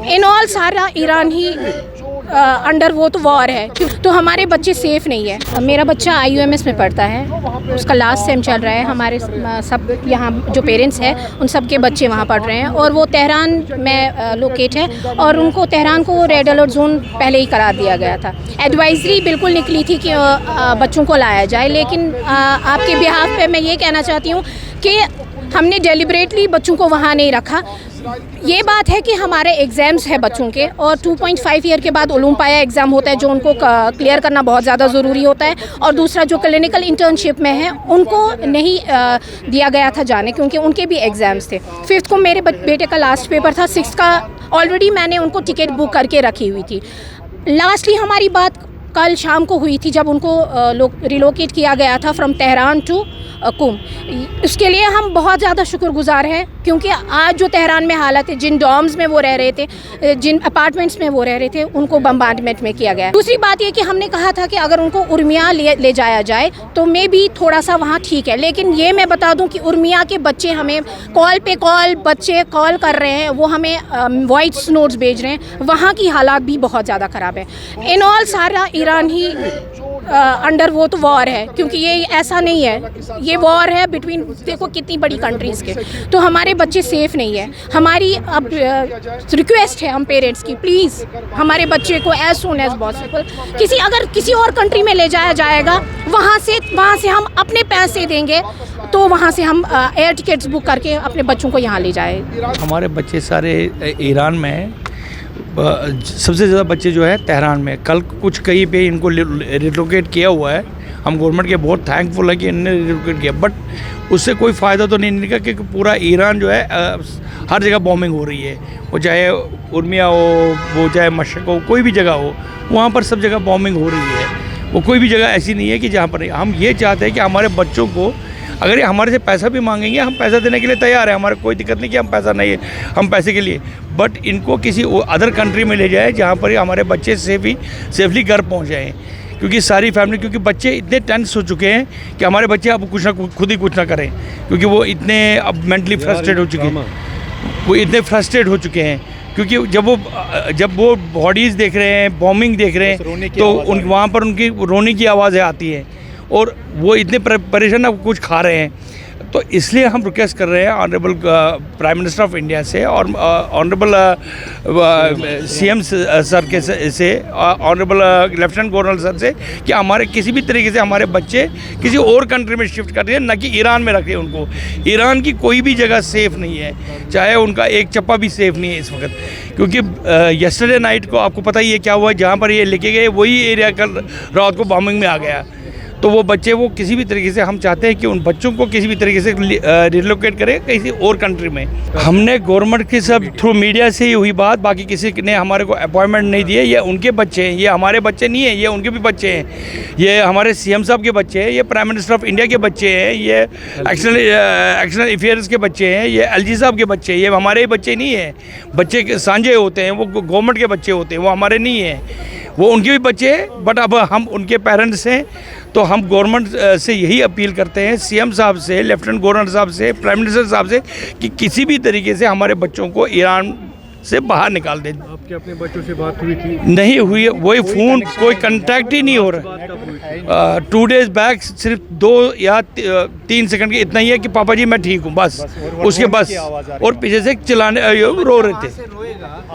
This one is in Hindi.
इन ऑल सारा ईरान ही अंडर वो तो वॉर है, तो हमारे बच्चे सेफ़ नहीं है। मेरा बच्चा IUMS में पढ़ता है, उसका लास्ट सेम चल रहा है। हमारे सब यहाँ जो पेरेंट्स हैं उन सब के बच्चे वहाँ पढ़ रहे हैं और वो तेहरान में लोकेट है और उनको तेहरान को रेड अलर्ट जोन पहले ही करार दिया गया था। एडवाइजरी बिल्कुल निकली थी कि बच्चों को लाया जाए, लेकिन आपके बिहाफ पे मैं ये कहना चाहती हूँ कि हमने डेलिब्रेटली बच्चों को वहाँ नहीं रखा। ये बात है कि हमारे एग्ज़ाम्स है बच्चों के और 2.5 ईयर के बाद उलूम पाया एग्ज़ाम होता है जो उनको क्लियर करना बहुत ज़्यादा ज़रूरी होता है। और दूसरा जो क्लिनिकल इंटर्नशिप में है उनको नहीं दिया गया था जाने, क्योंकि उनके भी एग्ज़ाम्स थे। 5th को मेरे बेटे का लास्ट पेपर था, 6th का ऑलरेडी मैंने उनको टिकट बुक करके रखी हुई थी। लास्टली हमारी बात कल शाम को हुई थी जब उनको रिलोकेट किया गया था फ्रॉम तेहरान टू कुम। उसके लिए हम बहुत ज़्यादा शुक्रगुजार हैं, क्योंकि आज जो तेहरान में हालत है, जिन डॉम्स में वो रह रहे थे, जिन अपार्टमेंट्स में वो रह रहे थे, उनको बम्बार्डमेंट में किया गया। दूसरी बात ये कि हमने कहा था कि अगर उनको उर्मिया ले जाया जाए तो मे भी थोड़ा सा वहाँ ठीक है, लेकिन ये मैं बता दूँ कि उर्मिया के बच्चे हमें कॉल पे कॉल बच्चे कॉल कर रहे हैं, वो हमें वॉइस नोट्स भेज रहे हैं। वहाँ की हालात भी बहुत ज़्यादा ख़राब है। इन ऑल सारा ईरान ही अंडर वो तो वॉर है, क्योंकि ये ऐसा नहीं है, ये वॉर है बिटवीन, देखो कितनी बड़ी कंट्रीज़ के, तो हमारे बच्चे सेफ़ नहीं है। हमारी अब रिक्वेस्ट है हम पेरेंट्स की, प्लीज़ हमारे बच्चे को एज सून एज पॉसिबल अगर किसी और कंट्री में ले जाया जाएगा, वहाँ से हम अपने पैसे देंगे, तो वहाँ से हम एयर टिकट्स बुक करके अपने बच्चों को यहाँ ले जाए। हमारे बच्चे सारे ईरान में हैं, सबसे ज़्यादा बच्चे जो है तेहरान में। कल कुछ कहीं पे इनको रिलोकेट किया हुआ है, हम गवर्नमेंट के बहुत थैंकफुल है कि इन्होंने रिलोकेट किया, बट उससे कोई फ़ायदा तो नहीं निकला, क्योंकि पूरा ईरान जो है हर जगह बॉम्बिंग हो रही है। वो चाहे उर्मिया हो, वो चाहे मशक हो, कोई भी जगह हो, वहाँ पर सब जगह बॉम्बिंग हो रही है। वो कोई भी जगह ऐसी नहीं है कि जहाँ पर हम ये चाहते हैं कि हमारे बच्चों को, अगर ये हमारे से पैसा भी मांगेंगे, हम पैसा देने के लिए तैयार हैं, हमारे कोई दिक्कत नहीं कि हम पैसा नहीं है, हम पैसे के लिए, बट इनको किसी अदर कंट्री में ले जाए जहाँ पर हमारे बच्चे सेफली घर पहुँच जाएँ। क्योंकि सारी फैमिली, क्योंकि बच्चे इतने टेंस हो चुके हैं कि हमारे बच्चे अब खुद ही कुछ ना करें, क्योंकि वो इतने अब मेंटली फ्रस्ट्रेट हो चुके हैं, वो इतने फ्रस्ट्रेट हो चुके हैं। क्योंकि जब वो बॉडीज़ देख रहे हैं, बॉम्बिंग देख रहे हैं, तो वहाँ पर उनकी रोने की आवाज़ें आती हैं और वो इतने परेशान अब कुछ खा रहे हैं। तो इसलिए हम रिक्वेस्ट कर रहे हैं honourable prime minister of India से और ऑनरेबल CM सर के से ऑनरेबल लेफ्टिनेंट गवर्नर सर से कि हमारे किसी भी तरीके से हमारे बच्चे किसी और कंट्री में शिफ्ट कर रहे हैं, ना कि ईरान में रखें उनको। ईरान की कोई भी जगह सेफ़ नहीं है, चाहे उनका एक चप्पा भी सेफ़ नहीं है इस वक्त, क्योंकि यस्टरडे नाइट को आपको पता ही है क्या हुआ, जहाँ पर ये लेके गए वही एरिया कल रात को बॉम्बिंग में आ गया। तो वो बच्चे, वो किसी भी तरीके से हम चाहते हैं कि उन बच्चों को किसी भी तरीके से रिलोकेट करें किसी और कंट्री में। हमने गवर्नमेंट के सब थ्रू मीडिया से ही हुई बात, बाकी किसी ने हमारे को अपॉइंटमेंट नहीं दिए। ये उनके बच्चे हैं, ये हमारे बच्चे नहीं हैं, ये उनके भी बच्चे हैं। ये हमारे CM साहब के बच्चे हैं, ये प्राइम मिनिस्टर ऑफ इंडिया के बच्चे हैं, ये एक्सटर्नल अफेयर्स के बच्चे हैं, ये LG साहब के बच्चे हैं। ये हमारे बच्चे नहीं हैं, बच्चे साझे होते हैं, वो गवर्नमेंट के बच्चे होते हैं, वो हमारे नहीं हैं, वो उनके भी बच्चे हैं। बट अब हम उनके पेरेंट्स हैं, तो हम गवर्नमेंट से यही अपील करते हैं, CM साहब से, लेफ्टिनेंट गवर्नर साहब से, प्राइम मिनिस्टर साहब से, कि किसी भी तरीके से हमारे बच्चों को ईरान से बाहर निकाल दें। आपके अपने बच्चों से बात हुई थी? नहीं हुई है, वही फ़ोन, कोई कांटेक्ट ही नहीं हो रहा। 2 डेज़ बैक सिर्फ 2 या 3 सेकंड के इतना ही है कि पापा जी मैं ठीक हूँ, बस उसके बस, और पीछे से चिल्लाने रो रहे थे।